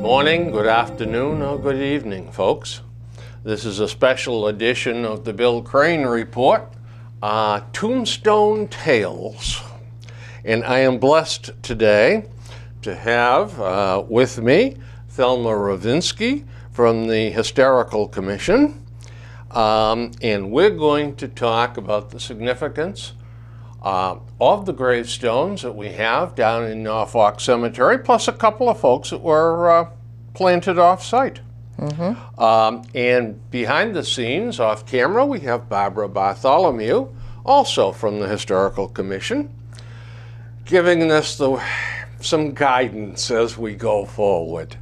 morning, good afternoon, or good evening, folks. This is a special edition of the Bill Crane Report, Tombstone Tales. And I am blessed today to have with me Thelma Ravinsky from the Historical Commission. And we're going to talk about the significance of the gravestones that we have down in Norfolk Cemetery, plus a couple of folks that were planted off-site. And behind the scenes, off camera, we have Barbara Bartholomew, also from the Historical Commission, giving us some guidance as we go forward.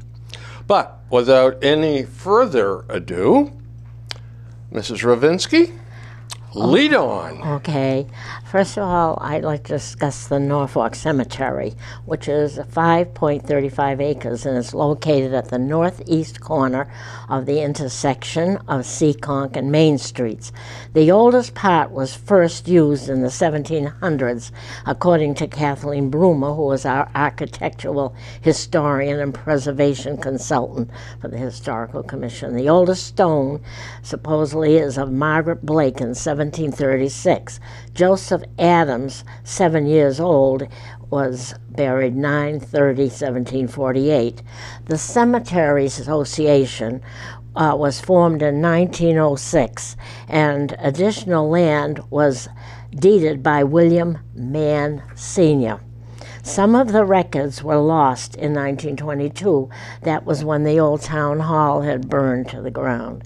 But without any further ado, Mrs. Ravinsky, lead on. Okay. First of all, I'd like to discuss the Norfolk Cemetery, which is 5.35 acres and is located at the northeast corner of the intersection of Seekonk and Main Streets. The oldest part was first used in the 1700s, according to Kathleen Broomer, who was our architectural historian and preservation consultant for the Historical Commission. The oldest stone supposedly is of Margaret Blake in 1736. Joseph Adams, 7 years old, was buried 9/30/1748. The Cemetery Association was formed in 1906, and additional land was deeded by William Mann Sr. Some of the records were lost in 1922. That was when the old town hall had burned to the ground.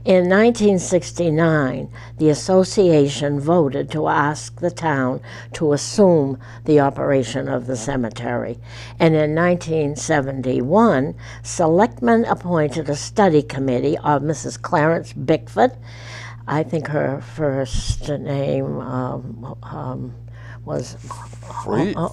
In 1969, the association voted to ask the town to assume the operation of the cemetery. And in 1971, selectmen appointed a study committee of Mrs. Clarence Bickford. I think her first name was Frida?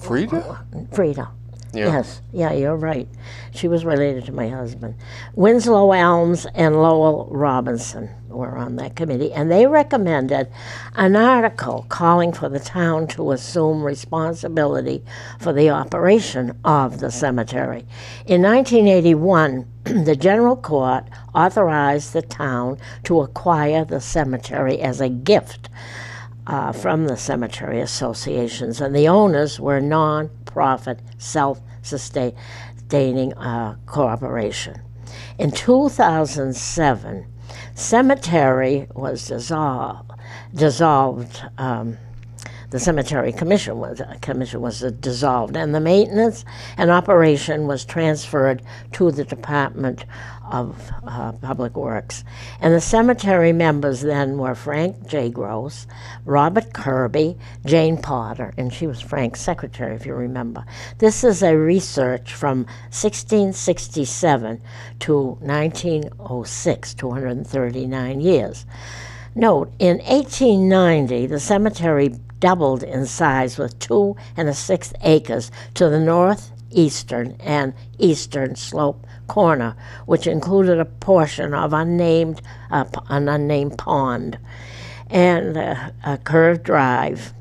Frida. Yeah. Yes, yeah, you're right. She was related to my husband. Winslow Elms and Lowell Robinson were on that committee, and they recommended an article calling for the town to assume responsibility for the operation of the cemetery. In 1981, the General Court authorized the town to acquire the cemetery as a gift from the cemetery associations, and the owners were non-profit, self-sustaining corporation. In 2007, cemetery was dissolved. The Cemetery Commission was dissolved, and the maintenance and operation was transferred to the Department of Public Works. And the cemetery members then were Frank J. Gross, Robert Kirby, Jane Potter, and she was Frank's secretary, if you remember. This is a research from 1667 to 1906, 239 years. Note, in 1890, the cemetery doubled in size with 2 1/6 acres to the northeastern and eastern slope corner, which included a portion of an unnamed pond and a curved drive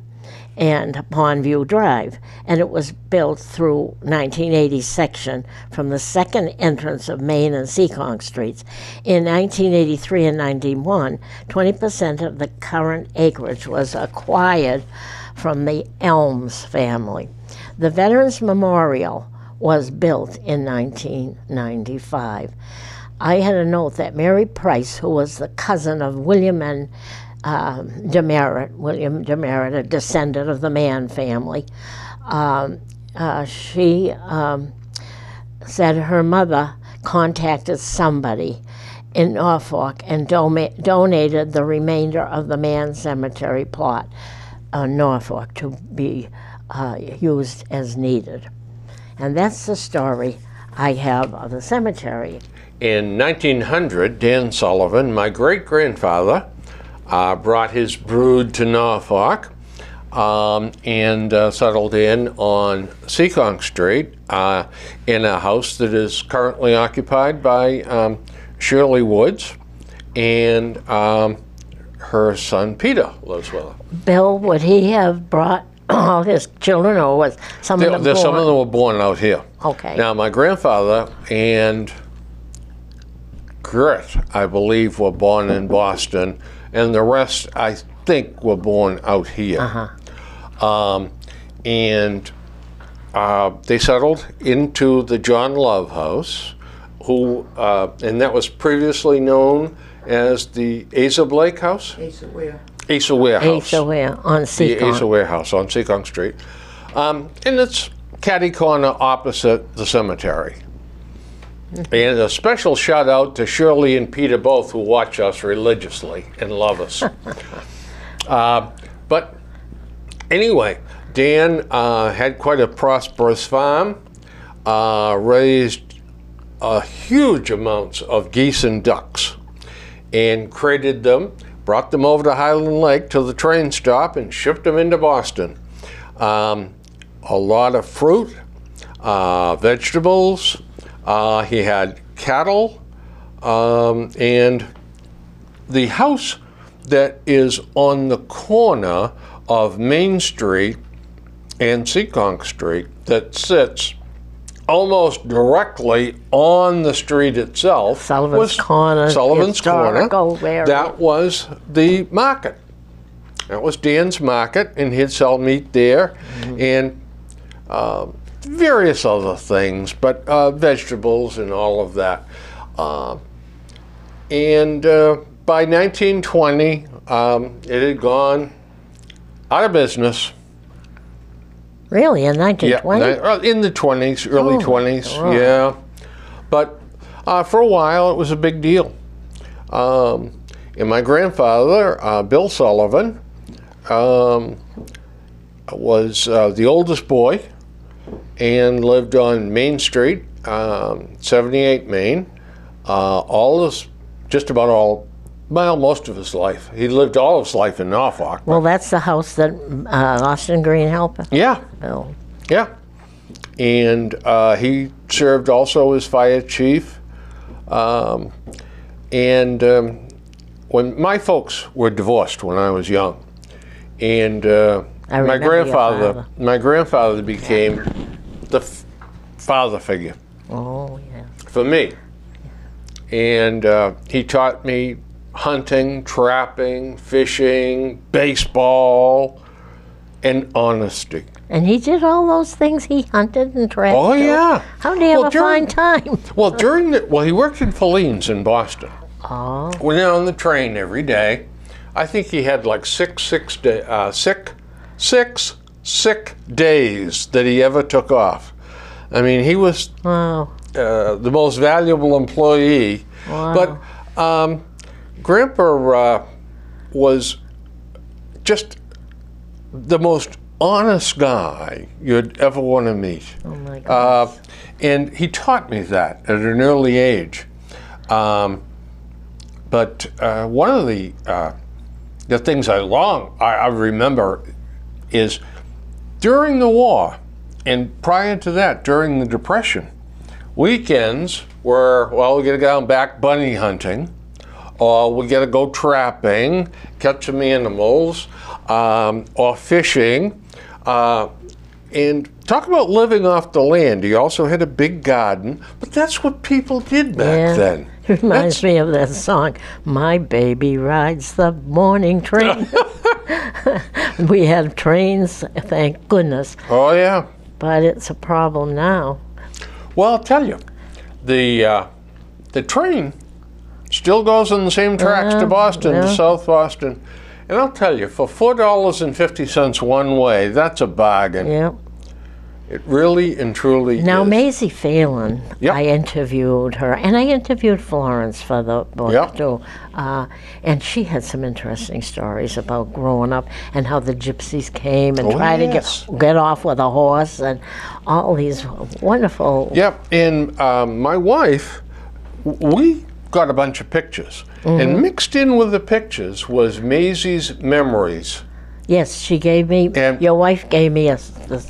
and Pondview Drive, and it was built through 1980 section from the second entrance of Main and Seekonk Streets. In 1983 and 91, 20% of the current acreage was acquired from the Elms family. The Veterans Memorial was built in 1995. I had a note that Mary Price, who was the cousin of William and William Demerit, a descendant of the Mann family, she said her mother contacted somebody in Norfolk and donated the remainder of the Mann Cemetery plot in Norfolk to be used as needed. And that's the story I have of the cemetery. In 1900, Dan Sullivan, my great-grandfather, brought his brood to Norfolk and settled in on Seekonk Street in a house that is currently occupied by Shirley Woods, and her son Peter lives with her. Bill, would he have brought all his children, or was some of them born? Some of them were born out here. Okay. Now, my grandfather and Grit, I believe, were born in Boston, and the rest, I think, were born out here. And they settled into the John Love house, and that was previously known as the Asa Blake house? Asa Ware. Asa Ware house. Asa Ware on Seekonk. The Asa Ware house on Seekonk Street. And it's catty corner opposite the cemetery. And a special shout out to Shirley and Peter both, who watch us religiously and love us. But anyway, Dan had quite a prosperous farm, raised huge amounts of geese and ducks, and crated them, brought them over to Highland Lake to the train stop, and shipped them into Boston. A lot of fruit, vegetables. He had cattle, and the house that is on the corner of Main Street and Seekonk Street, that sits almost directly on the street itself, Sullivan's Corner. Sullivan's Corner. Area. That was the market. That was Dan's market, and he'd sell meat there, and various other things, but vegetables and all of that. And by 1920, it had gone out of business. Really, in 1920? Yeah, in the 20s, early 20s, right. yeah. But for a while, it was a big deal. And my grandfather, Bill Sullivan, was the oldest boy and lived on Main Street, 78 Main, most of his life. He lived all of his life in Norfolk. Well, that's the house that Austen M Greene helped Yeah. build. Yeah. And he served also as fire chief. When my folks were divorced when I was young, and my grandfather became the father figure for me. And he taught me hunting, trapping, fishing, baseball, and honesty. And he did all those things. He hunted and trapped. Oh, yeah. How did he ever find time? Well, he worked in Filleen's in Boston. Oh. Went on the train every day. I think he had like six sick days that he ever took off. I mean, he was the most valuable employee. Wow. But Grandpa was just the most honest guy you'd ever want to meet. Oh my gosh. And he taught me that at an early age. But one of the things I remember is during the war, and prior to that, during the Depression, weekends were, well, we got to go out back bunny hunting, or we got to go trapping, catch some animals, or fishing. And talk about living off the land. He also had a big garden, but that's what people did back then. It reminds me of that song, My Baby Rides the Morning Train. We had trains, thank goodness. Oh, yeah. But it's a problem now. Well, I'll tell you, the train still goes on the same tracks to Boston, to South Boston. And I'll tell you, for $4.50 one way, that's a bargain. Yeah. It really and truly Now, is. Maisie Phelan, Yep. I interviewed her, and I interviewed Florence for the book, Yep. too. And she had some interesting stories about growing up and how the gypsies came and tried to get off with a horse and all these wonderful... Yep, and my wife, we got a bunch of pictures. And mixed in with the pictures was Maisie's memories. Yes, she gave me, And your wife gave me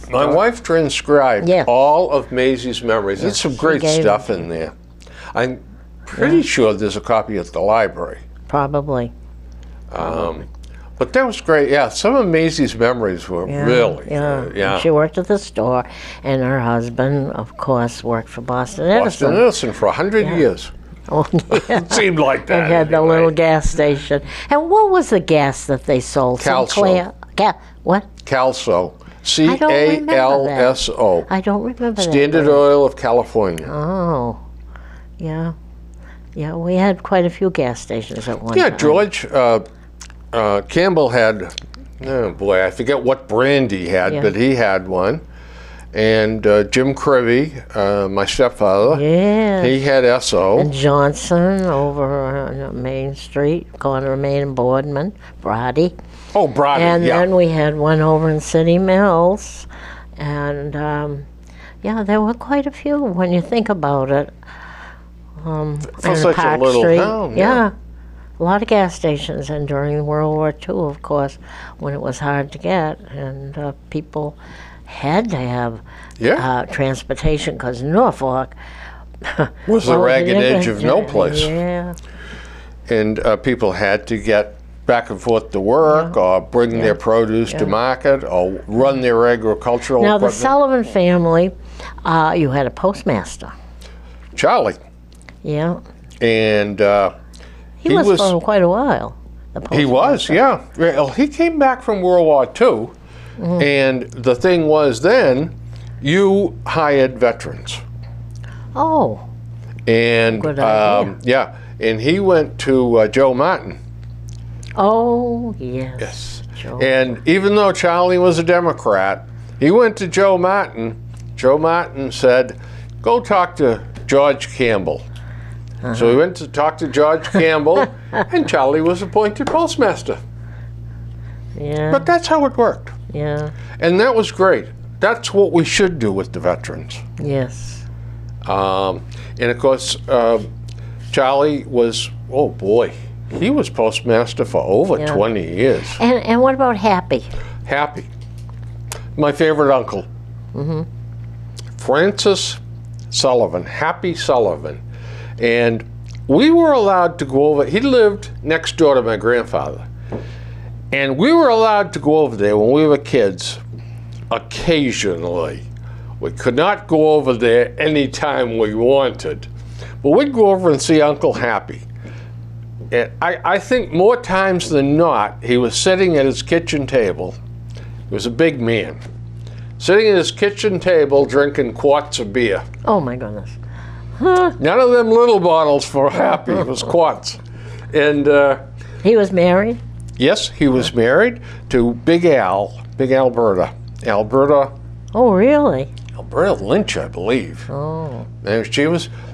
my wife transcribed all of Maisie's memories. There's some great stuff in there. I'm pretty sure there's a copy at the library. Probably. But that was great. Yeah, some of Maisie's memories were really good. Yeah. She worked at the store, and her husband, of course, worked for Boston Edison. Boston Edison for 100 years. Oh, yeah. It seemed like that. They had the little gas station. And what was the gas that they sold? Calso. What? Calso. C-A-L-S-O. I don't remember that. Standard Oil of California. Oh, yeah. Yeah, we had quite a few gas stations at one time. Yeah, George Campbell had, oh boy, I forget what brand he had, but he had one. And Jim Crivey, my stepfather, he had S.O. And Johnson over on Main Street, corner of Main and Boardman, Brody. Oh, Brody, and then we had one over in City Mills. And, yeah, there were quite a few when you think about it. For such a little town. Yeah. A lot of gas stations, and during World War II, of course, when it was hard to get, and people had to have transportation, because Norfolk was the ragged edge of no place. Yeah. And people had to get back and forth to work, or bring their produce to market, or run their agricultural Now, equipment. the Sullivan family, you had a postmaster. Charlie. Yeah. And he was for quite a while. He was, yeah. Well, he came back from World War II, and the thing was then, you hired veterans. Oh. And good idea. yeah, and he went to Joe Martin. Oh, yes. Yes. Joe. And even though Charlie was a Democrat, he went to Joe Martin. Joe Martin said, go talk to George Campbell. So he went to talk to George Campbell, and Charlie was appointed postmaster. Yeah. But that's how it worked. Yeah. And that was great. That's what we should do with the veterans. Yes. And of course, Charlie was, oh boy, he was postmaster for over 20 years. And what about Happy? Happy. My favorite uncle. Francis Sullivan, Happy Sullivan. And we were allowed to go over, he lived next door to my grandfather. And we were allowed to go over there when we were kids, occasionally. We could not go over there anytime we wanted. But we'd go over and see Uncle Happy. And I think more times than not, he was sitting at his kitchen table. He was a big man. Sitting at his kitchen table drinking quarts of beer. Oh my goodness. None of them little bottles for Happy, it was quarts. And he was married? Yes, he was married to Big Alberta. Alberta. Oh, really? Alberta Lynch, I believe. Oh. And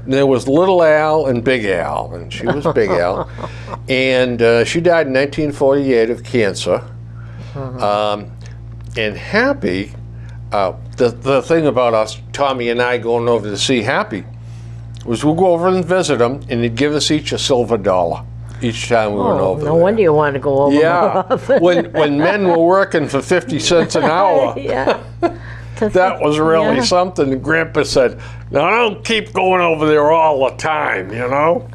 there was Little Al and Big Al, and she was Big Al. And she died in 1948 of cancer. And Happy, the thing about us, Tommy and I going over to see Happy, was we'll go over and visit him, and he'd give us each a silver dollar each time we went over there. No wonder you want to go over more often. when men were working for 50 cents an hour, that was really something. And Grandpa said, now don't keep going over there all the time, you know?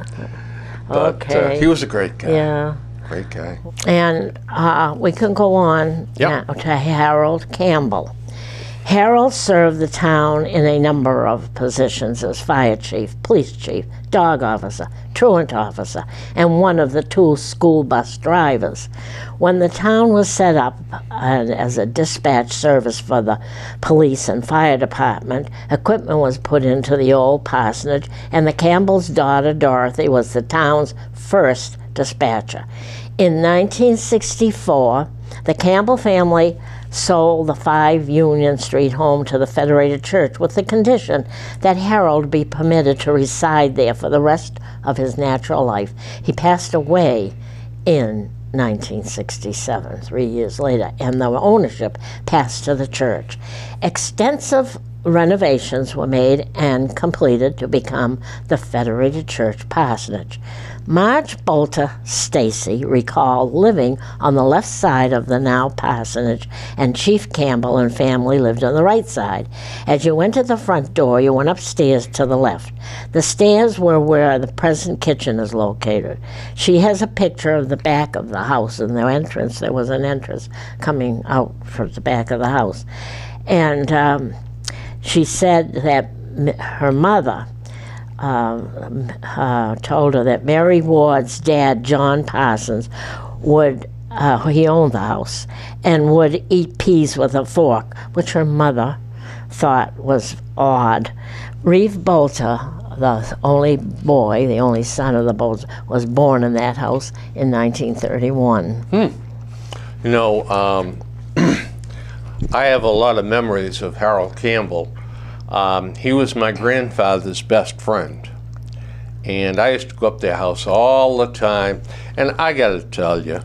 But he was a great guy. Yeah. Great guy. And we can go on now to Harold Campbell. Harold served the town in a number of positions as fire chief, police chief, dog officer, truant officer, and one of the 2 school bus drivers. When the town was set up as a dispatch service for the police and fire department, equipment was put into the old parsonage, and the Campbell's daughter, Dorothy, was the town's first dispatcher. In 1964, the Campbell family sold the 5 Union Street home to the Federated Church with the condition that Harold be permitted to reside there for the rest of his natural life. He passed away in 1967, 3 years later, and the ownership passed to the church. Extensive renovations were made and completed to become the Federated Church parsonage. Marge Bolter Stacy recalled living on the left side of the now parsonage, and Chief Campbell and family lived on the right side. As you entered the front door, you went upstairs to the left. The stairs were where the present kitchen is located. She has a picture of the back of the house and the entrance. There was an entrance coming out from the back of the house. And she said that her mother told her that Mary Ward's dad, John Parsons, would, he owned the house, and would eat peas with a fork, which her mother thought was odd. Reeve Bolter, the only boy, the only son of the Bolters, was born in that house in 1931. You know, I have a lot of memories of Harold Campbell. He was my grandfather's best friend, and I used to go up to their house all the time, and I got to tell you,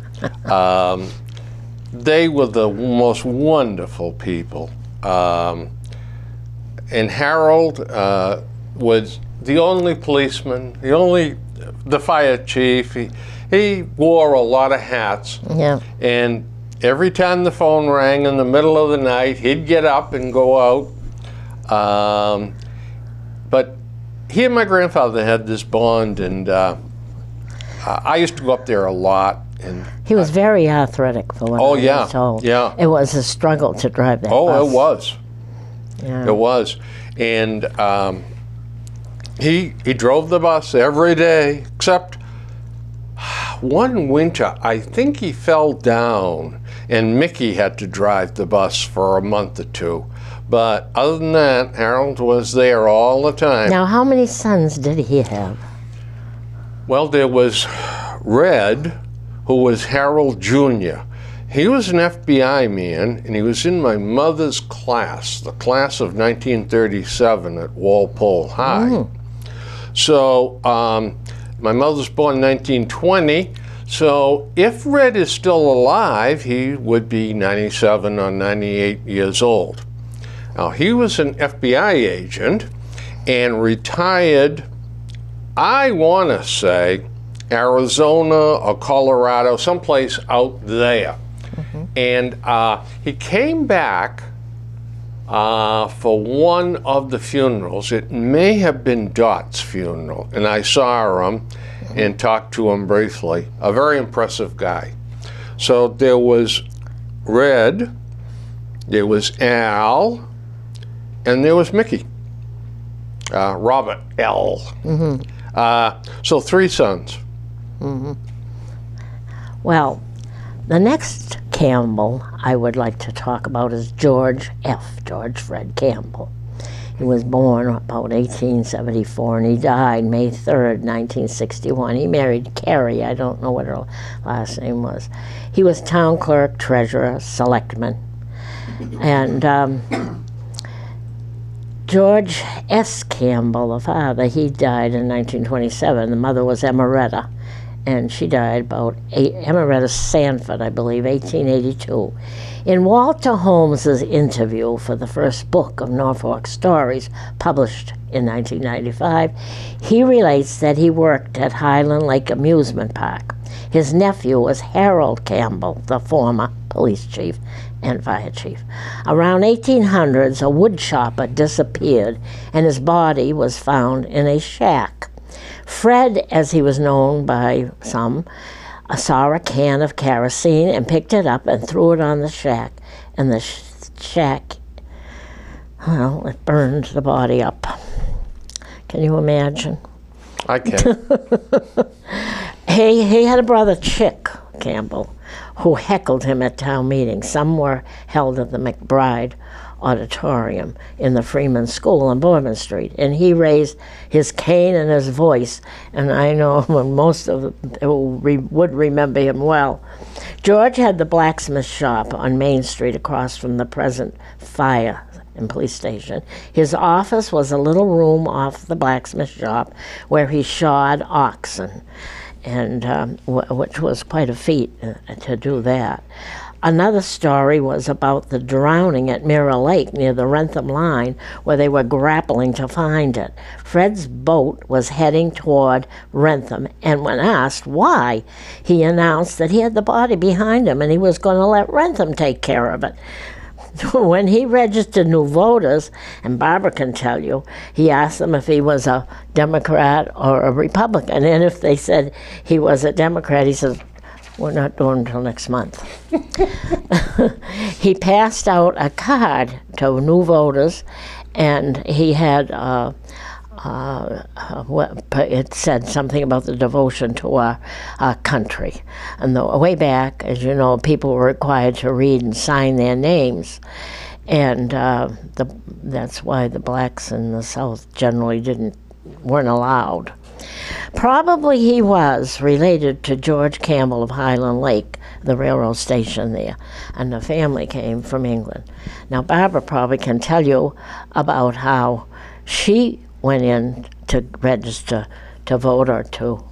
they were the most wonderful people. And Harold was the only policeman, the fire chief. He wore a lot of hats. Yeah. And every time the phone rang in the middle of the night, he'd get up and go out. But he and my grandfather had this bond, and I used to go up there a lot. And he was very athletic for what I was told. Yeah. It was a struggle to drive that bus. Oh, it was. Yeah. It was. And he drove the bus every day, except one winter, I think he fell down, and Mickey had to drive the bus for a month or two. But other than that, Harold was there all the time. Now, how many sons did he have? Well, there was Red, who was Harold Jr. He was an FBI man, and he was in my mother's class, the class of 1937 at Walpole High. So my mother was born in 1920, so if Red is still alive, he would be 97 or 98 years old. Now, he was an FBI agent and retired, I want to say, Arizona or Colorado, someplace out there. And he came back for one of the funerals. It may have been Dot's funeral, and I saw him and talked to him briefly. A very impressive guy. So there was Red, there was Al, and there was Mickey, Robert L. So 3 sons. Well, the next Campbell I would like to talk about is George Fred Campbell. He was born about 1874, and he died May 3rd, 1961. He married Carrie. I don't know what her last name was. He was town clerk, treasurer, selectman. And George S. Campbell, the father, he died in 1927. The mother was Emmaretta, and she died about Emmaretta Sanford, I believe, 1882. In Walter Holmes's interview for the first book of Norfolk Stories, published in 1995, he relates that he worked at Highland Lake Amusement Park. His nephew was Harold Campbell, the former police chief and fire chief. Around 1800s, a wood chopper disappeared, and his body was found in a shack. Fred, as he was known by some, saw a can of kerosene and picked it up and threw it on the shack. And the shack, well, it burned the body up. Can you imagine? I can. He had a brother, Chick Campbell, who heckled him at town meetings. Some were held at the McBride Auditorium in the Freeman School on Boardman Street, and he raised his cane and his voice, and I know when most of them would remember him well. George had the blacksmith shop on Main Street across from the present fire and police station. His office was a little room off the blacksmith shop where he shod oxen, and which was quite a feat to do that. Another story was about the drowning at Mirror Lake near the Wrentham line, where they were grappling to find it. Fred's boat was heading toward Wrentham, and when asked why, he announced that he had the body behind him and he was going to let Wrentham take care of it. When he registered new voters, and Barbara can tell you, he asked them if he was a Democrat or a Republican, and if they said he was a Democrat, he said, "We're not doing until next month." He passed out a card to new voters, and he had it said something about the devotion to our country. And way back, as you know, people were required to read and sign their names, and that's why the blacks in the South generally weren't allowed. Probably he was related to George Campbell of Highland Lake, the railroad station there, and the family came from England. Now, Barbara probably can tell you about how she went in to register to vote or to.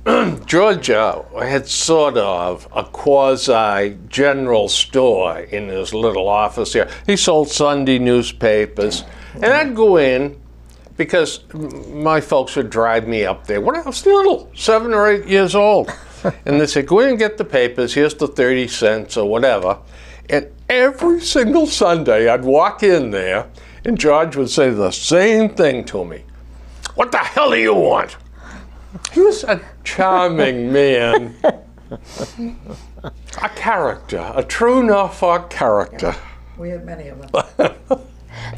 George had sort of a quasi-general store in his little office here. He sold Sunday newspapers, and I'd go in because my folks would drive me up there when I was little, 7 or 8 years old. And they said, go in and get the papers, here's the 30 cents or whatever. And every single Sunday I'd walk in there and George would say the same thing to me. "What the hell do you want?" He was a charming man. A character, a true Norfolk character. We had many of them.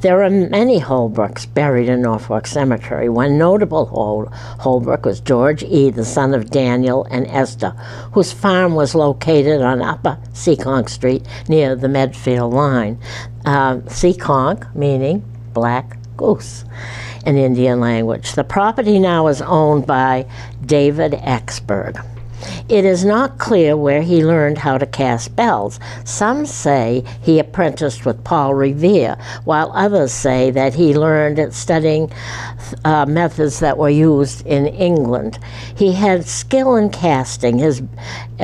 There are many Holbrooks buried in Norfolk Cemetery. One notable Holbrook was George E., the son of Daniel and Esther, whose farm was located on Upper Seekonk Street near the Medfield line. Seekonk meaning black goose in Indian language. The property now is owned by David Axberg. It is not clear where he learned how to cast bells. Some say he apprenticed with Paul Revere, while others say that he learned at studying methods that were used in England. He had skill in casting his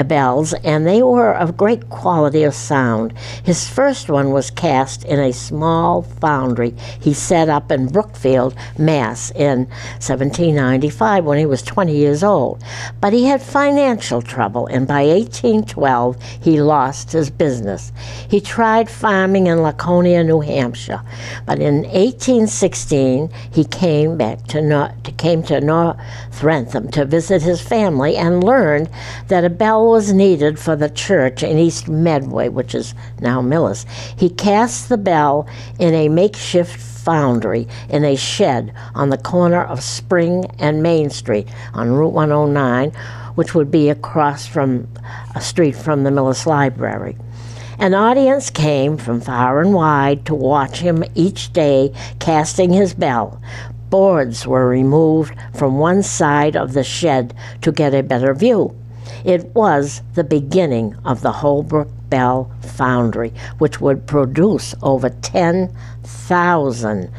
bells, and they were of great quality of sound. His first one was cast in a small foundry he set up in Brookfield, Mass. In 1795 when he was 20 years old. But he had financial trouble, and by 1812 he lost his business. He tried farming in Laconia, New Hampshire, but in 1816 he came to North Wrentham to visit his family and learned that a bell was needed for the church in East Medway, which is now Millis. He cast the bell in a makeshift foundry in a shed on the corner of Spring and Main Street on Route 109, which would be across from a street from the Millis Library. An audience came from far and wide to watch him each day casting his bell. Boards were removed from one side of the shed to get a better view. It was the beginning of the Holbrook Bell Foundry, which would produce over 10,000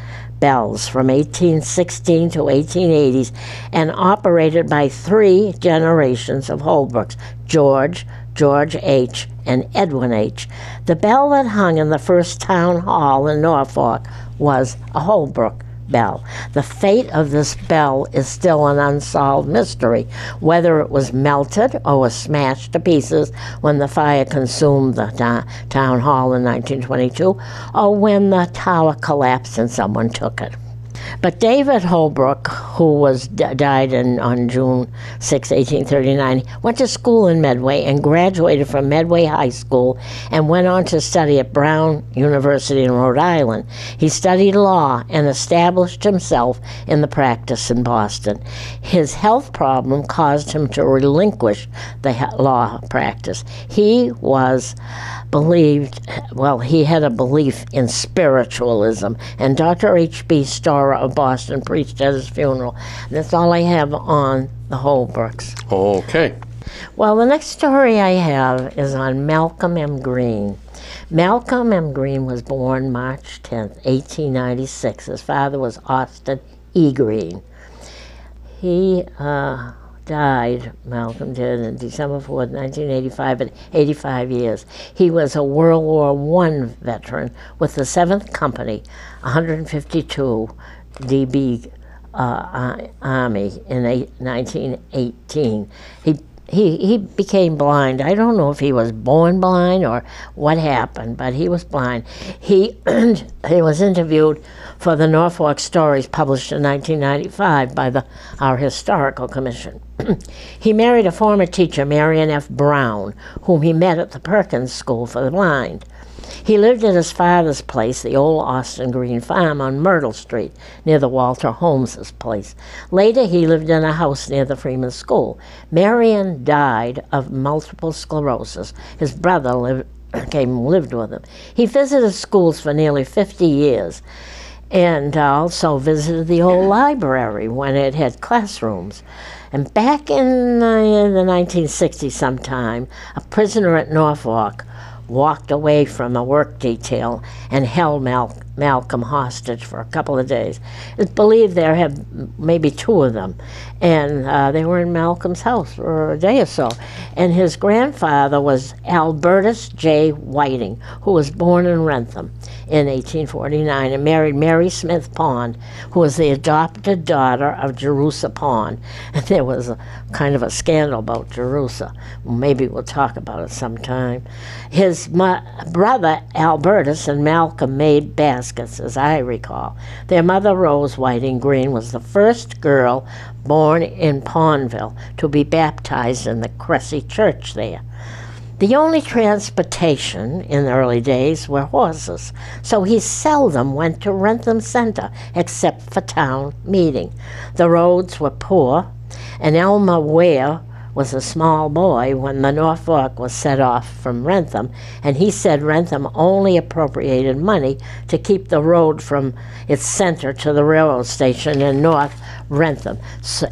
bells from 1816 to 1880s and operated by 3 generations of Holbrooks, George H., and Edwin H. The bell that hung in the first town hall in Norfolk was a Holbrook bell. The fate of this bell is still an unsolved mystery, whether it was melted or was smashed to pieces when the fire consumed the town hall in 1922, or when the tower collapsed and someone took it. But David Holbrook, who died on June 6, 1839, went to school in Medway and graduated from Medway High School and went on to study at Brown University in Rhode Island. He studied law and established himself in the practice in Boston. His health problem caused him to relinquish the law practice. He had a belief in spiritualism, and Dr. H.B. Storer of Boston preached at his funeral. That's all I have on the Holbrooks. Okay. Well, the next story I have is on Malcolm M. Greene. Malcolm M. Greene was born March 10, 1896. His father was Austen E. Greene. He died, Malcolm did, on December 4th, 1985, at 85 years. He was a World War I veteran with the 7th Company, 152 DB Army in 1918. He became blind. I don't know if he was born blind or what happened, but he was blind. He was interviewed for the Norfolk Stories published in 1995 by our Historical Commission. He married a former teacher, Marion F. Brown, whom he met at the Perkins School for the Blind. He lived at his father's place, the old Austen Greene farm on Myrtle Street, near the Walter Holmes's place. Later, he lived in a house near the Freeman School. Marion died of multiple sclerosis. His brother came and lived with him. He visited schools for nearly 50 years and also visited the old library when it had classrooms. And back in the 1960s sometime, a prisoner at Norfolk walked away from a work detail and held Malcolm hostage for a couple of days. It's believed there had maybe 2 of them, and they were in Malcolm's house for a day or so. And his grandfather was Albertus J. Whiting, who was born in Wrentham in 1849 and married Mary Smith Pond, who was the adopted daughter of Jerusha Pond. And there was a kind of a scandal about Jerusha. Maybe we'll talk about it sometime. His brother Albertus and Malcolm made baskets, as I recall. Their mother, Rose Whiting Greene, was the first girl born in Pondville to be baptized in the Cressy Church there. The only transportation in the early days were horses, so he seldom went to Wrentham Center except for town meeting. The roads were poor, and Elmer Ware was a small boy when the Norfolk was set off from Wrentham, and he said Wrentham only appropriated money to keep the road from its center to the railroad station in North Wrentham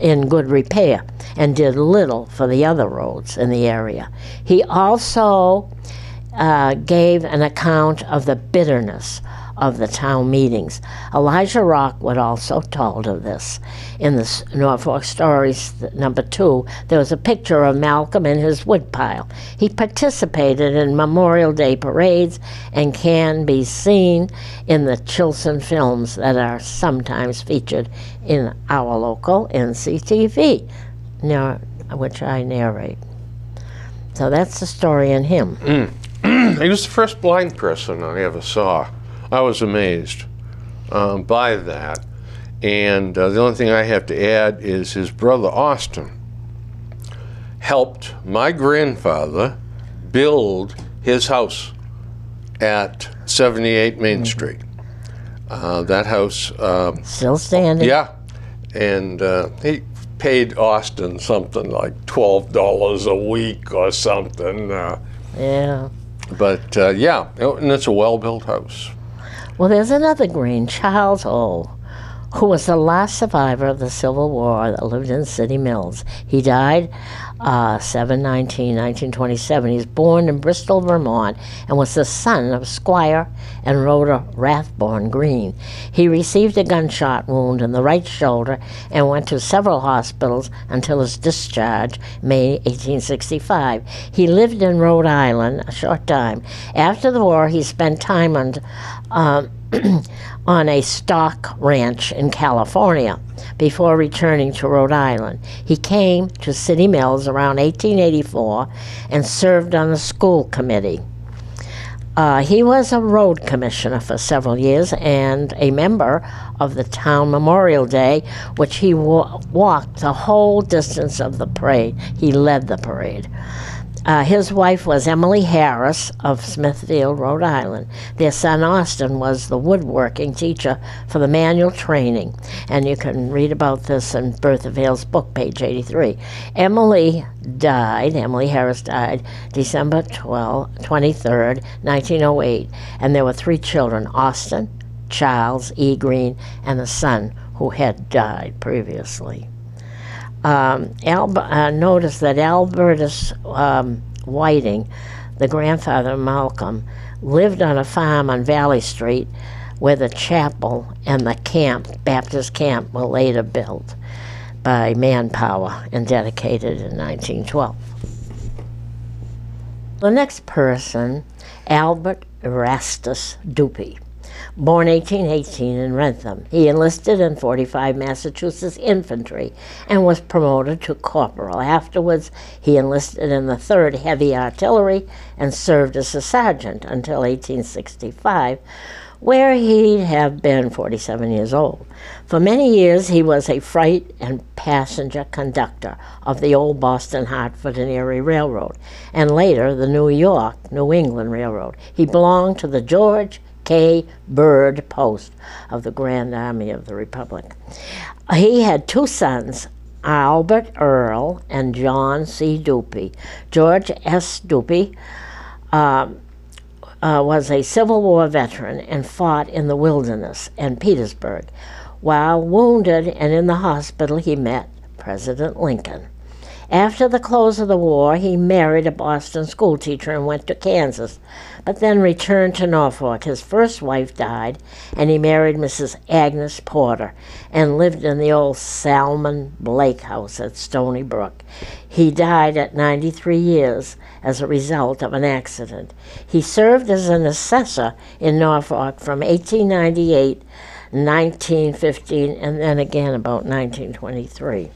in good repair, and did little for the other roads in the area. He also gave an account of the bitterness of the town meetings. Elijah Rockwood also told of this. In the Norfolk Stories, number 2, there was a picture of Malcolm in his woodpile. He participated in Memorial Day parades and can be seen in the Chilson films that are sometimes featured in our local NCTV, which I narrate. So that's the story in him. He was the first blind person I ever saw. I was amazed by that. And the only thing I have to add is his brother Austen helped my grandfather build his house at 78 Main Street. That house... still standing. Yeah. And he paid Austen something like $12 a week or something. Yeah. But yeah, and it's a well-built house. Well, there's another Greene, Charles O., who was the last survivor of the Civil War that lived in City Mills. He died 7/19/1927. He was born in Bristol, Vermont, and was the son of Squire and Rhoda Rathbone Greene. He received a gunshot wound in the right shoulder and went to several hospitals until his discharge, May 1865. He lived in Rhode Island a short time. After the war, he spent time on a stock ranch in California before returning to Rhode Island. He came to City Mills around 1884 and served on the school committee. He was a road commissioner for several years and a member of the town Memorial Day, which he walked the whole distance of the parade. He led the parade. His wife was Emily Harris of Smithfield, Rhode Island. Their son Austin was the woodworking teacher for the manual training, and you can read about this in Bertha Vale's book, page 83. Emily Harris died December 23rd, 1908, and there were 3 children, Austin, Charles E. Greene, and a son who had died previously. Notice that Albertus Whiting, the grandfather of Malcolm, lived on a farm on Valley Street where the chapel and the camp, Baptist camp, were later built. by Manpower and dedicated in 1912. The next person, Albert Rastus Doopy, born 1818 in Wrentham. He enlisted in 45 Massachusetts Infantry and was promoted to corporal. Afterwards, he enlisted in the 3rd Heavy Artillery and served as a sergeant until 1865, where he'd have been 47 years old. For many years, he was a freight and passenger conductor of the old Boston, Hartford, and Erie Railroad, and later the New York, New England Railroad. He belonged to the George K. Byrd Post of the Grand Army of the Republic. He had 2 sons, Albert Earl and John C. Doopy. George S. Doopy was a Civil War veteran and fought in the Wilderness and Petersburg. While wounded and in the hospital, he met President Lincoln. After the close of the war, he married a Boston schoolteacher and went to Kansas, but then returned to Norfolk. His first wife died, and he married Mrs. Agnes Porter and lived in the old Salmon Blake house at Stony Brook. He died at 93 years as a result of an accident. He served as an assessor in Norfolk from 1898, 1915, and then again about 1923.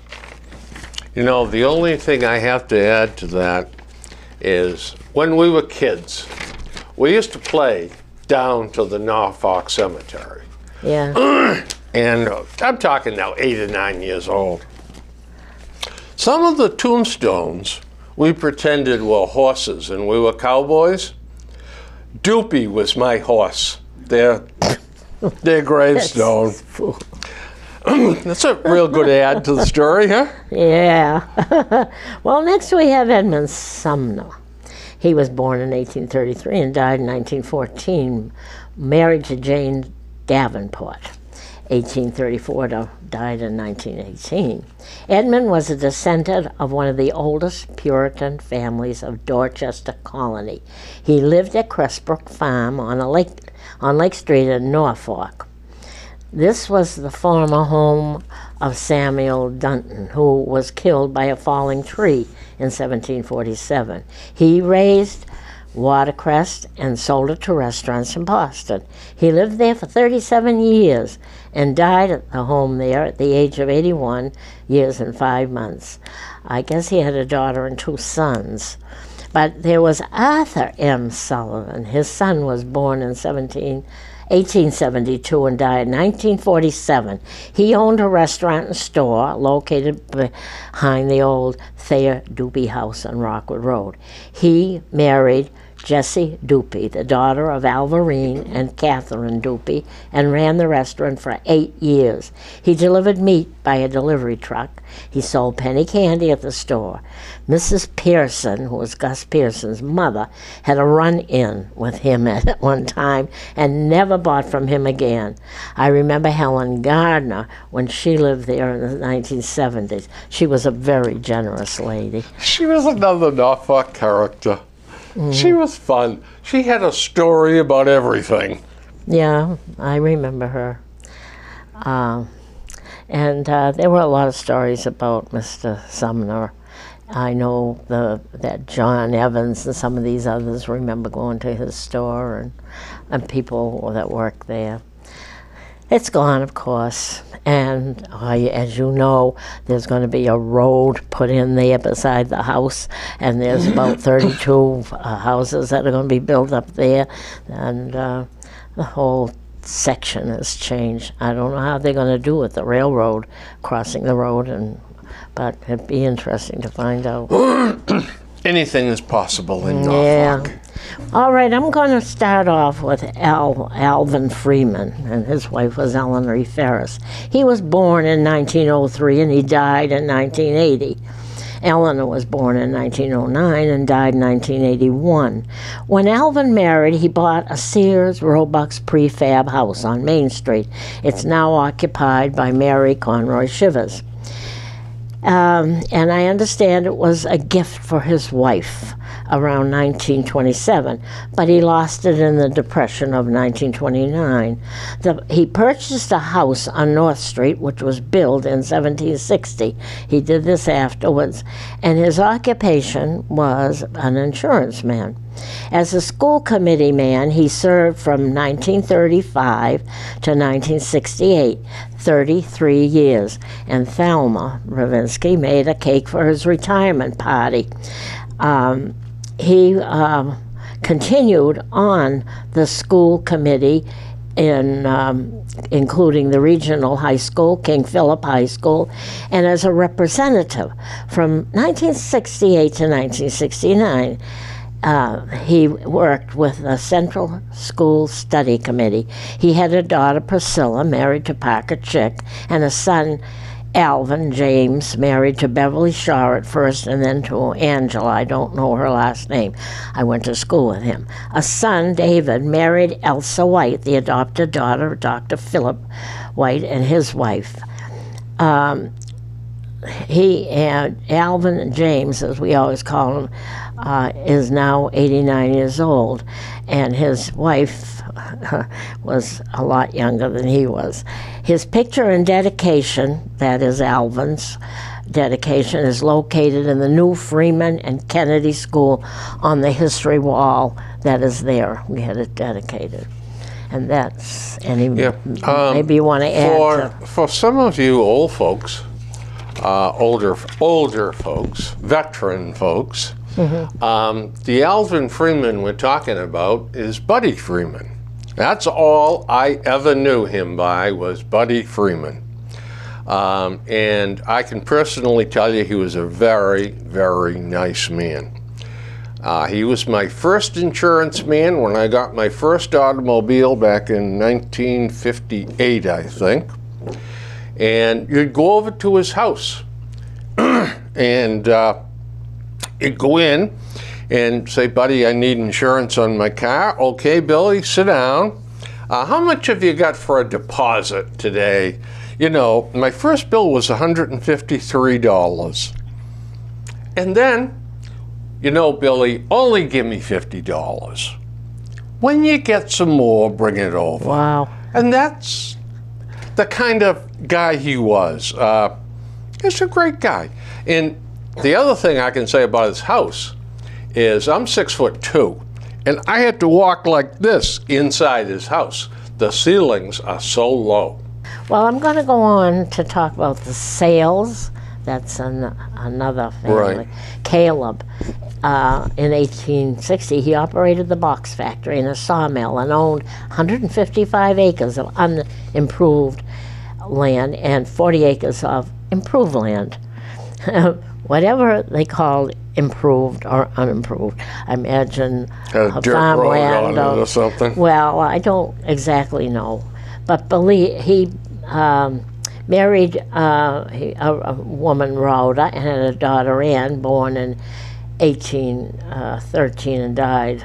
You know, the only thing I have to add to that is when we were kids, we used to play down to the Norfolk Cemetery. Yeah. And I'm talking now 8 or 9 years old. Some of the tombstones we pretended were horses and we were cowboys. Doopy was my horse. Their gravestone. That's a real good add to the story, huh? Yeah. Well, next we have Edmond Sumner. He was born in 1833 and died in 1914, married to Jane Davenport. 1834 to died in 1918. Edmund was a descendant of one of the oldest Puritan families of Dorchester Colony. He lived at Crestbrook Farm on Lake Street in Norfolk. This was the former home of Samuel Dunton, who was killed by a falling tree in 1747. He raised watercress and sold it to restaurants in Boston. He lived there for 37 years and died at the home there at the age of 81 years and 5 months. I guess he had a daughter and 2 sons. But there was Arthur M. Sullivan. His son was born in 1872 and died in 1947. He owned a restaurant and store located behind the old Thayer Doopy house on Rockwood Road. He married Jessie Doopy, the daughter of Alvarine and Catherine Doopy, and ran the restaurant for 8 years. He delivered meat by a delivery truck. He sold penny candy at the store. Mrs. Pearson, who was Gus Pearson's mother, had a run-in with him at one time and never bought from him again. I remember Helen Gardner when she lived there in the 1970s. She was a very generous lady. She was another Norfolk character. She was fun. She had a story about everything. Yeah, I remember her. And there were a lot of stories about Mr. Sumner. I know that John Evans and some of these others remember going to his store and people that worked there. It's gone, of course, and as you know, there's going to be a road put in there beside the house, and there's about 32 houses that are going to be built up there, and the whole section has changed. I don't know how they're going to do it, the railroad crossing the road, but it'd be interesting to find out. Anything is possible in Norfolk. Yeah. All right, I'm going to start off with Alvin Freeman, and his wife was Eleanor Ferris. He was born in 1903 and he died in 1980. Eleanor was born in 1909 and died in 1981. When Alvin married, he bought a Sears Roebuck's prefab house on Main Street. It's now occupied by Mary Conroy Shivers. And I understand it was a gift for his wife around 1927, but he lost it in the Depression of 1929. He purchased a house on North Street, which was built in 1760. He did this afterwards, and his occupation was an insurance man. As a school committee man, he served from 1935 to 1968, 33 years, and Thelma, Ravinsky, made a cake for his retirement party. He continued on the school committee in including the regional high school, King Philip High School, and as a representative from 1968 to 1969. He worked with the Central School Study Committee. He had a daughter, Priscilla, married to Parker Chick, and a son, Alvin James, married to Beverly Shaw at first and then to Angela. I don't know her last name. I went to school with him. A son, David, married Elsa White, the adopted daughter of Dr. Philip White and his wife. He and Alvin James, as we always call him, is now 89 years old, and his wife was a lot younger than he was. His picture and dedication, that is Alvin's dedication, is located in the new Freeman and Kennedy School on the history wall that is there. We had it dedicated. And that's, maybe you want to add for some of you old folks, older folks, veteran folks, the Alvin Freeman we're talking about is Buddy Freeman. That's all I ever knew him by, was Buddy Freeman. And I can personally tell you he was a very, very nice man. He was my first insurance man when I got my first automobile back in 1958, I think. And you'd go over to his house and you'd go in and say, "Buddy, I need insurance on my car." "Okay, Billy, sit down. How much have you got for a deposit today?" You know, my first bill was $153. And then, "You know, Billy, only give me $50. When you get some more, bring it over." Wow. And that's the kind of guy he was. He's a great guy. And the other thing I can say about his house is I'm 6'2", and I had to walk like this inside his house. The ceilings are so low. Well, I'm going to go on to talk about the Sales. That's another family. Right. Caleb. In 1860, he operated the box factory and a sawmill and owned 155 acres of unimproved land and 40 acres of improved land. Whatever they called improved or unimproved. I imagine Had a dirt road on it or something. Well, I don't exactly know. But he married a woman, Rhoda, and had a daughter, Ann, born in 1813 and died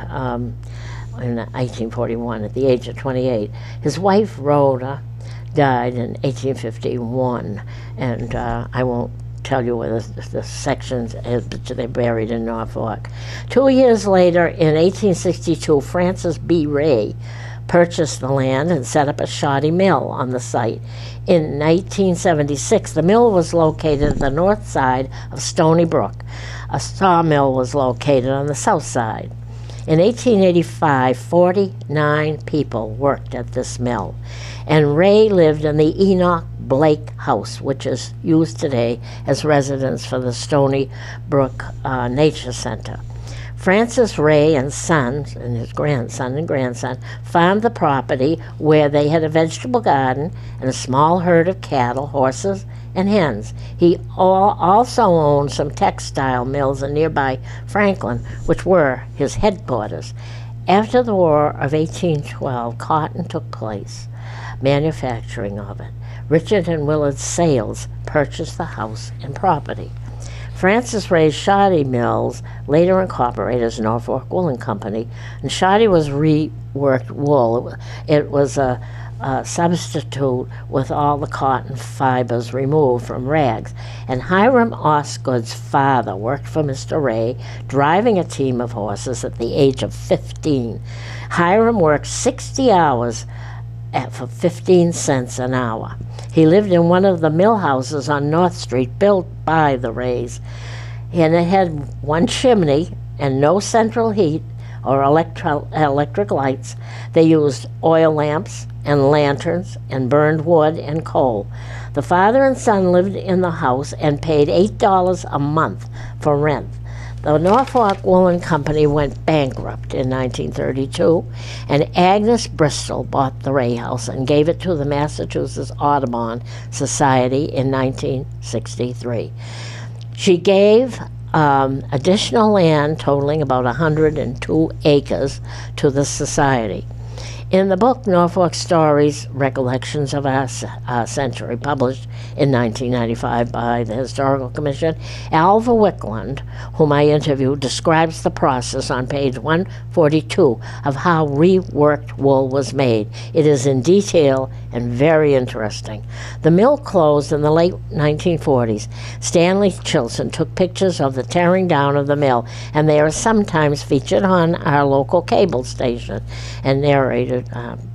in 1841 at the age of 28. His wife, Rhoda, died in 1851, and I won't tell you where the sections is, but they're buried in Norfolk. 2 years later, in 1862, Francis B. Ray purchased the land and set up a shoddy mill on the site. In 1976, the mill was located at the north side of Stony Brook. A sawmill was located on the south side. In 1885, 49 people worked at this mill, and Ray lived in the Enoch Blake House, which is used today as residence for the Stony Brook Nature Center. Francis Ray and sons, and his grandson and grandson, farmed the property where they had a vegetable garden and a small herd of cattle, horses, and hens. He also owned some textile mills in nearby Franklin, which were his headquarters. After the War of 1812, cotton took place, manufacturing of it. Richard and Willards Sales purchased the house and property. Francis Ray's shoddy mills later incorporated as Norfolk Woolen Company, and shoddy was reworked wool. It was a substitute with all the cotton fibers removed from rags. And Hiram Osgood's father worked for Mr. Ray, driving a team of horses at the age of 15. Hiram worked 60 hours for 15 cents an hour. He lived in one of the mill houses on North Street built by the Rays, and it had one chimney and no central heat or electric lights. They used oil lamps and lanterns and burned wood and coal. The father and son lived in the house and paid $8 a month for rent. The Norfolk Woolen Company went bankrupt in 1932, and Agnes Bristol bought the Ray House and gave it to the Massachusetts Audubon Society in 1963. She gave additional land totaling about 102 acres to the society. In the book Norfolk Stories, Recollections of Our Century, published in 1995 by the Historical Commission, Alva Wickland, whom I interviewed, describes the process on page 142 of how reworked wool was made. It is in detail and very interesting. The mill closed in the late 1940s. Stanley Chilson took pictures of the tearing down of the mill, and they are sometimes featured on our local cable station and narrated.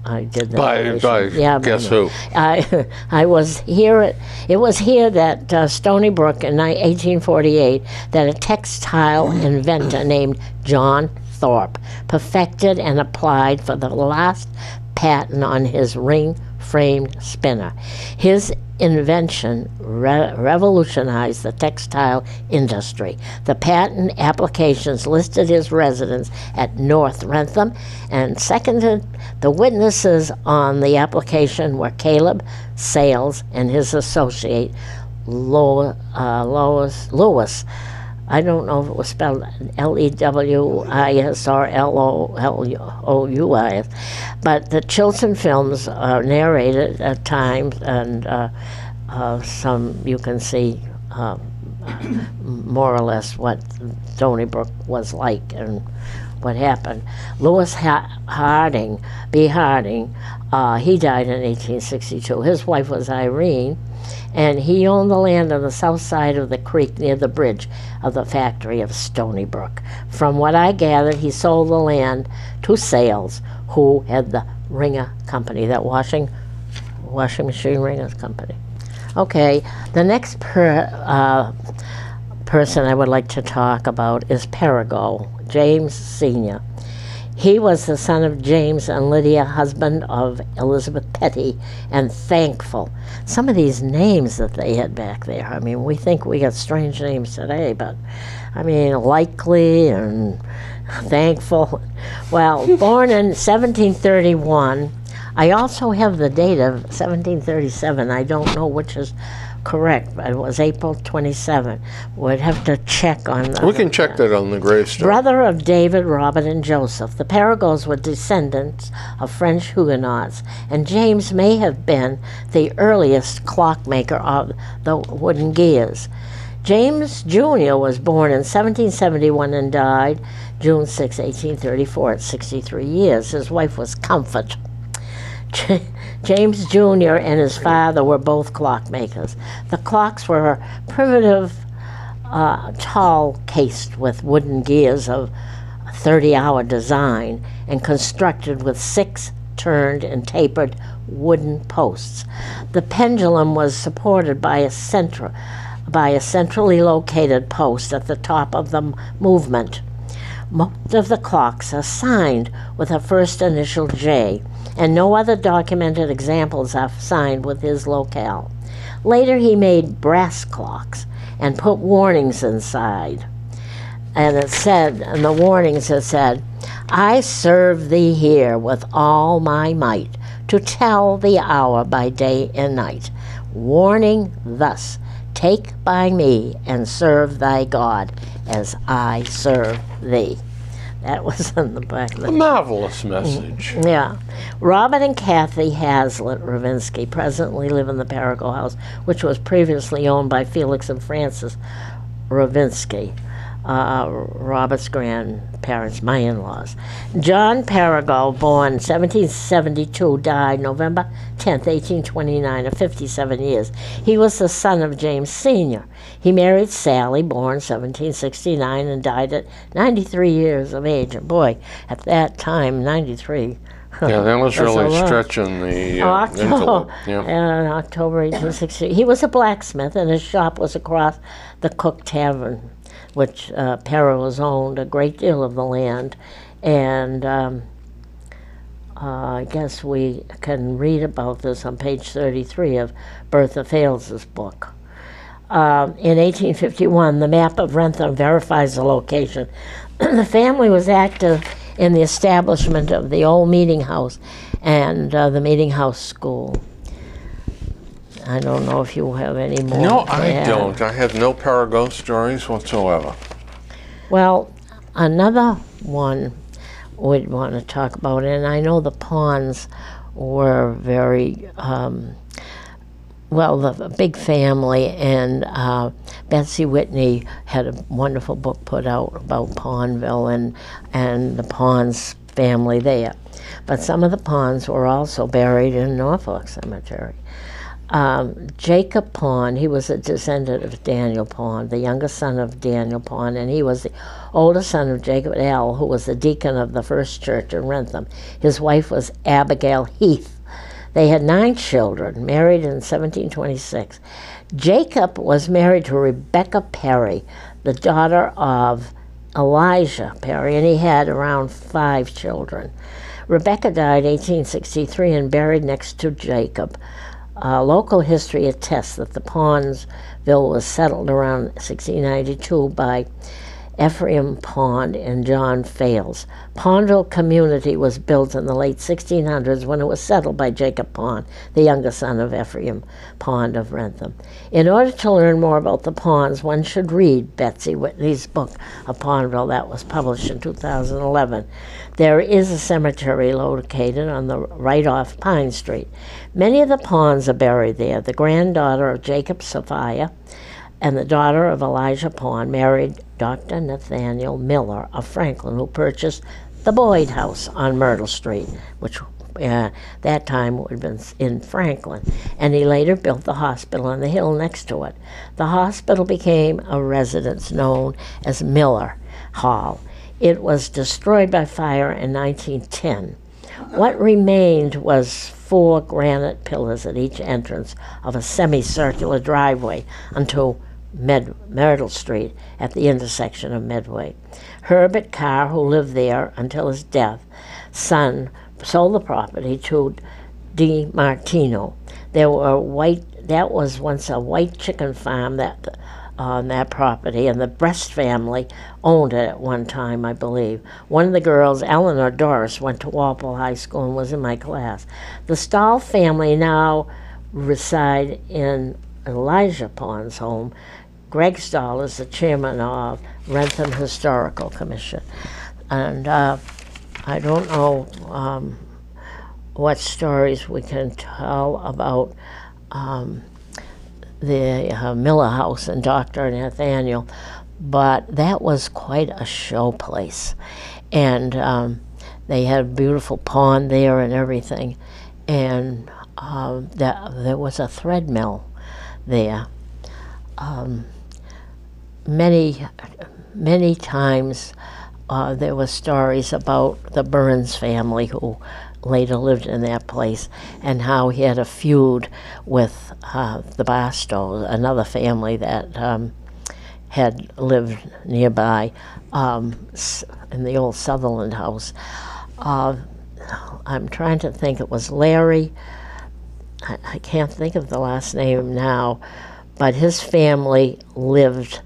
I did that. By guess who? I was here. It was here that Stony Brook in 1848 that a textile inventor named John Thorpe perfected and applied for the last patent on his ring-framed spinner. His invention revolutionized the textile industry. The patent applications listed his residence at North Wrentham and seconded. The witnesses on the application were Caleb Sales and his associate Lewis. I don't know if it was spelled Lewis or Louis, but the Chilson films are narrated at times, and some you can see more or less what Stony Brook was like and what happened. Lewis Harding, he died in 1862. His wife was Irene, and he owned the land on the south side of the creek near the bridge of the factory of Stony Brook. From what I gathered, he sold the land to Sales, who had the Ringer Company, that washing machine Ringer Company. Okay, the next person I would like to talk about is Perrigo, James Sr. He was the son of James and Lydia, husband of Elizabeth Petty, and Thankful. Some of these names that they had back there, I mean, we think we got strange names today, but I mean, Likely and Thankful. Well, born in 1731, I also have the date of 1737. I don't know which is correct, but it was April 27. We'd have to check on We can check that on the gravestone. Brother of David, Robert, and Joseph. The Perrigos were descendants of French Huguenots, and James may have been the earliest clockmaker of the wooden gears. James Jr. was born in 1771 and died June 6, 1834, at 63 years. His wife was Comfort. James Jr. and his father were both clockmakers. The clocks were primitive, tall, cased with wooden gears of 30-hour design and constructed with 6 turned and tapered wooden posts. The pendulum was supported by a centrally located post at the top of the movement. Most of the clocks are signed with a first initial J, and no other documented examples are signed with his locale. Later he made brass clocks and put warnings inside. And it said, and the warnings it said, "I serve thee here with all my might, to tell the hour by day and night. Warning thus, take by me and serve thy God as I serve thee." That was on the back of the... A marvelous message. Yeah. Robert and Kathy Hazlitt Ravinsky presently live in the Perrigo house, which was previously owned by Felix and Frances Ravinsky. Robert's grandparents, my in-laws. John Perrigo, born 1772, died November 10th, 1829, at 57 years. He was the son of James Sr. He married Sally, born 1769, and died at 93 years of age. And boy, at that time, 93. Yeah, that was really lot. stretching the October, envelope. Yeah. in October 1860. He was a blacksmith, and his shop was across the Cook Tavern, which Perrigo's owned a great deal of the land. And I guess we can read about this on page 33 of Bertha Fales's book. In 1851, the map of Wrentham verifies the location. The family was active in the establishment of the old meeting house and the meeting house school. I don't know if you have any more. No, I don't. I have no Perrigo stories whatsoever. Well, another one we'd want to talk about, and I know the Ponds were very, the big family, and Betsy Whitney had a wonderful book put out about Pondville and the Ponds family there. But some of the Ponds were also buried in Norfolk Cemetery. Jacob Pond, he was a descendant of Daniel Pond, the youngest son of Daniel Pond, and he was the oldest son of Jacob L., who was the deacon of the First Church in Wrentham. His wife was Abigail Heath. They had 9 children, married in 1726. Jacob was married to Rebecca Perry, the daughter of Elijah Perry, and he had around 5 children. Rebecca died 1863 and buried next to Jacob. Local history attests that the Pondsville was settled around 1692 by Ephraim Pond and John Fales. Pondville community was built in the late 1600s when it was settled by Jacob Pond, the youngest son of Ephraim Pond of Wrentham. In order to learn more about the Ponds, one should read Betsy Whitney's book of Pondville that was published in 2011. There is a cemetery located on the right off Pine Street. Many of the Ponds are buried there. The granddaughter of Jacob Sophia and the daughter of Elijah Pond married Dr. Nathaniel Miller of Franklin, who purchased the Boyd House on Myrtle Street, which that time would have been in Franklin, and he later built the hospital on the hill next to it. The hospital became a residence known as Miller Hall. It was destroyed by fire in 1910. What remained was 4 granite pillars at each entrance of a semicircular driveway until Myrtle Street at the intersection of Medway. Herbert Carr, who lived there until his death, son, sold the property to D. Martino. That was once a white chicken farm on that property, and the Breast family owned it at one time, I believe. One of the girls, Eleanor Doris, went to Walpole High School and was in my class. The Stahl family now reside in Elijah Pond's home. Greg Stahl is the chairman of Wrentham Historical Commission. And I don't know what stories we can tell about the Miller House and Dr. Nathaniel, but that was quite a show place. And they had a beautiful pond there and everything. And there was a thread mill there. Many times there were stories about the Burns family who later lived in that place, and how he had a feud with the Barstows, another family that had lived nearby in the old Sutherland house. I'm trying to think, it was Larry, I can't think of the last name now, but his family lived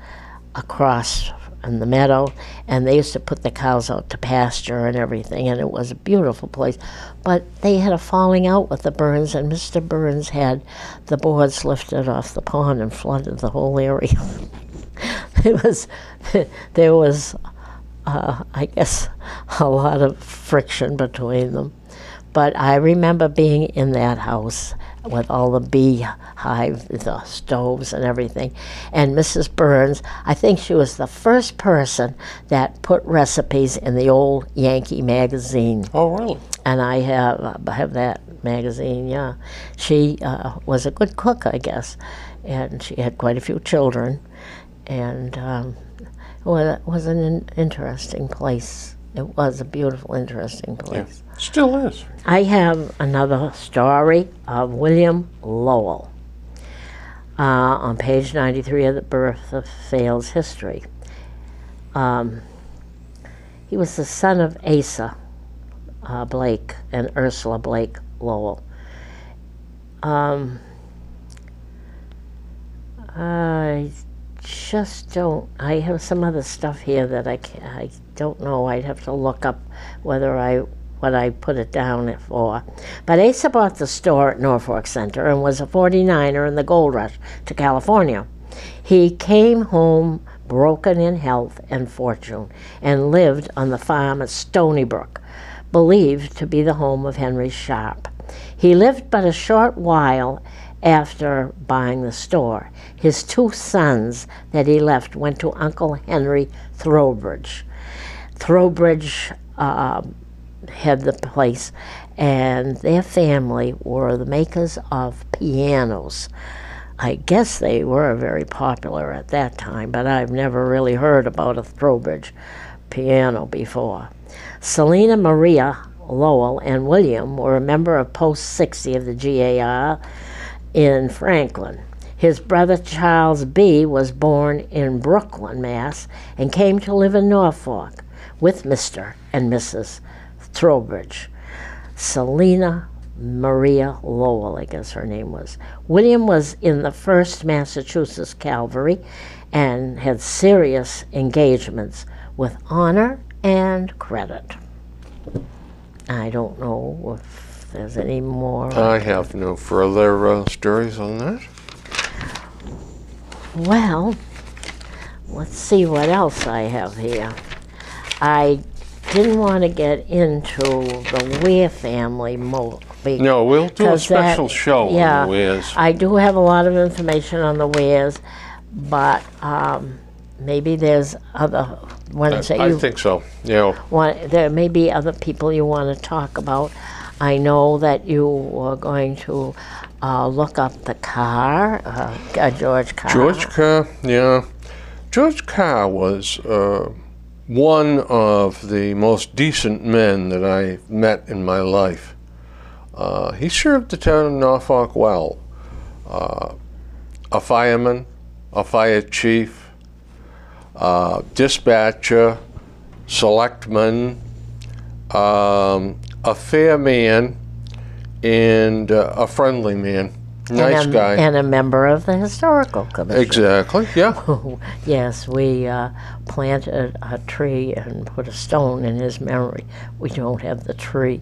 across in the meadow, and they used to put the cows out to pasture and everything, and it was a beautiful place. But they had a falling out with the Burns, and Mr. Burns had the boards lifted off the pond and flooded the whole area. There was, I guess, a lot of friction between them. But I remember being in that house with all the beehive, the stoves and everything. And Mrs. Burns, I think she was the first person that put recipes in the old Yankee magazine. Oh, really? And I have that magazine, yeah. She was a good cook, I guess, and she had quite a few children. And well, it was an interesting place. It was a beautiful, interesting place. Yeah, still is. I have another story of William Lowell on page 93 of the Birth of Sales History. He was the son of Asa Blake and Ursula Blake Lowell. I just don't. I have some other stuff here that I don't know. I'd have to look up what I put it down for. But Asa bought the store at Norfolk Center and was a 49er in the gold rush to California. He came home broken in health and fortune and lived on the farm at Stony Brook, believed to be the home of Henry Sharp. He lived but a short while after buying the store. His two sons that he left went to Uncle Henry Throwbridge. Throwbridge had the place, and their family were the makers of pianos. I guess they were very popular at that time, but I've never really heard about a Throwbridge piano before. Selina Maria Lowell and William were a member of Post 60 of the GAR in Franklin. His brother Charles B. was born in Brooklyn, Mass., and came to live in Norfolk with Mr. and Mrs. Throwbridge. Selina Maria Lowell, I guess her name was. William was in the 1st Massachusetts Cavalry and had serious engagements with honor and credit. I don't know if there's any more. I have no further stories on that. Well, let's see what else I have here. I didn't want to get into the Weir family more. No, we'll do a special show on the Weirs. I do have a lot of information on the Weirs, but maybe there's other ones that you... I think so, yeah. There may be other people you want to talk about. I know that you were going to look up the Carr, George Carr. George Carr, yeah. George Carr was one of the most decent men that I've met in my life. He served the town of Norfolk well. A fireman, a fire chief, dispatcher, selectman, a fair man, and a friendly man. Nice guy. And a member of the Historical Commission. Exactly, yeah. Yes, we planted a tree and put a stone in his memory. We don't have the tree.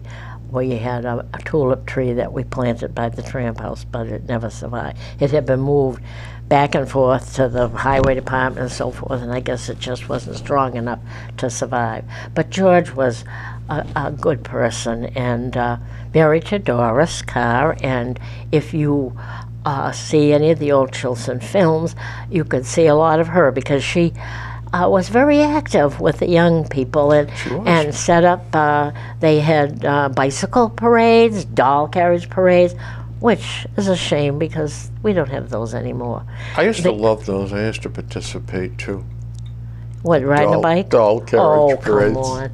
We had a tulip tree that we planted by the tramp house, but it never survived. It had been moved back and forth to the highway department and so forth, and I guess it just wasn't strong enough to survive. But George was a good person, and married to Doris Carr, and if you see any of the old Chilson films, you could see a lot of her, because she was very active with the young people and set up, they had bicycle parades, doll carriage parades, which is a shame because we don't have those anymore. I used to love those. I used to participate too. What, riding a bike? Doll carriage parades. Oh,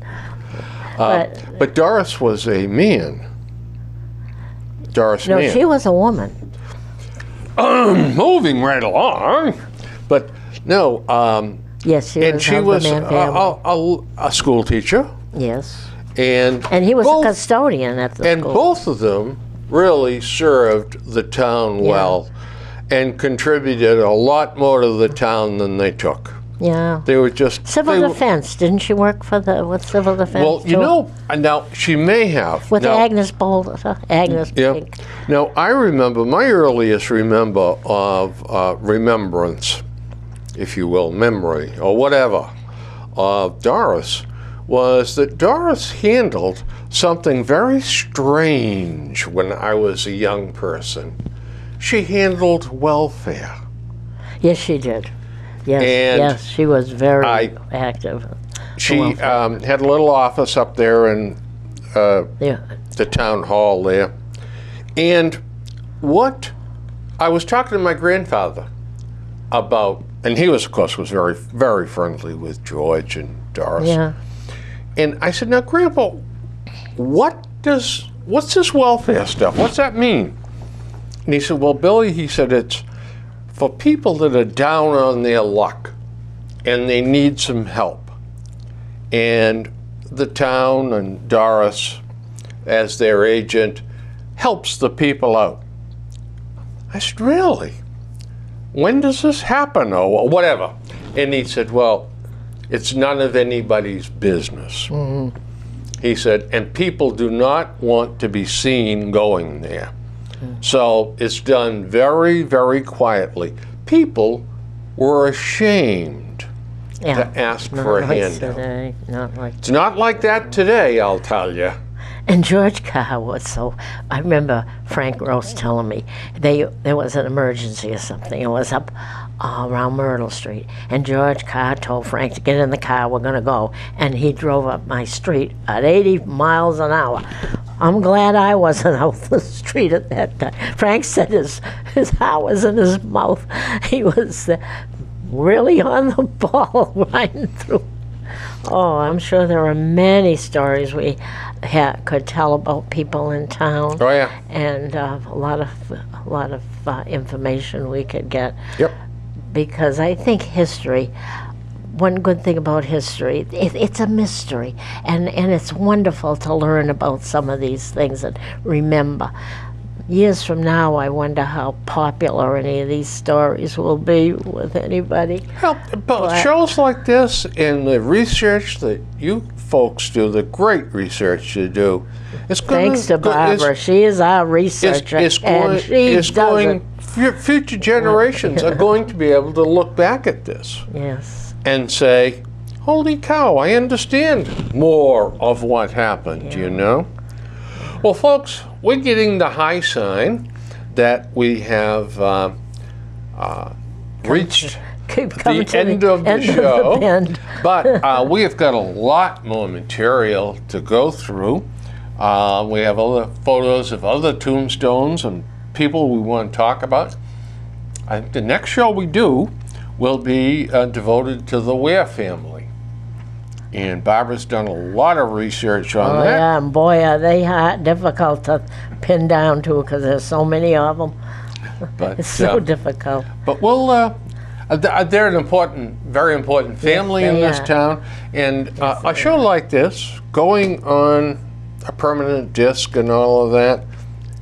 come on. But Doris was a man. Doris No, man. she was a woman. Moving right along. But no, Yes, she and was she of was the man family. a school teacher. Yes. And he was a custodian at the and school. And both of them really served the town well and contributed a lot more to the town than they took. Yeah. They were just... Civil defense. Didn't she work with civil defense? Well, you know, now she may have. With now, Agnes Boulder. Agnes Pink. Now, I remember, my earliest remember of remembrance, if you will, memory, or whatever, of Doris was that Doris handled something very strange when I was a young person. She handled welfare. Yes, she did. Yes, And yes, she was very active. She had a little office up there in the town hall there. And what I was talking to my grandfather about, and he was, of course, was very, very friendly with George and Doris. Yeah. And I said, now, Grandpa, what's this welfare stuff? What's that mean? And he said, well, Billy, he said, it's for people that are down on their luck and they need some help. And the town and Doris, as their agent, helps the people out. I said, really? When does this happen, or whatever? And he said, well, it's none of anybody's business. Mm-hmm. He said, and people do not want to be seen going there. Mm-hmm. So it's done very, very quietly. People were ashamed to ask for a handout. It's not like that today, I'll tell you. And George Carr was so, I remember Frank Rose telling me there was an emergency or something. It was up around Myrtle Street. And George Carr told Frank to get in the car, we're going to go. And he drove up my street at 80 miles an hour. I'm glad I wasn't out the street at that time. Frank said his heart was in his mouth. He was really on the ball riding through. Oh, I'm sure there are many stories we could tell about people in town. Oh yeah, and a lot of information we could get. Yep. Because I think history. One good thing about history, it's a mystery, and it's wonderful to learn about some of these things and remember. Years from now, I wonder how popular any of these stories will be with anybody. Well, but shows like this and the research that you folks do, the great research you do, it's going thanks to Barbara. She is our researcher, future generations are going to be able to look back at this. Yes. And say, holy cow, I understand more of what happened, you know? Well, folks, we're getting the high sign that we have reached the end of the show. But we have got a lot more material to go through. We have other photos of other tombstones and people we want to talk about. I think the next show we do will be devoted to the Ware family. And Barbara's done a lot of research on that. Yeah, and boy, are they difficult to pin down to because there's so many of them. But, it's so difficult. But we'll, they're an important, very important family in this town. And a show like this, going on a permanent disc and all of that,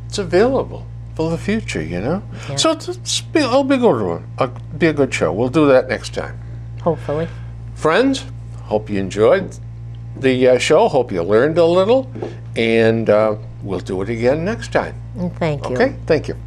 it's available for the future, you know? Yeah. So it'll be a good one. It'll be a good show. We'll do that next time. Hopefully. Friends, hope you enjoyed the show. Hope you learned a little. And we'll do it again next time. Thank you. Okay, thank you.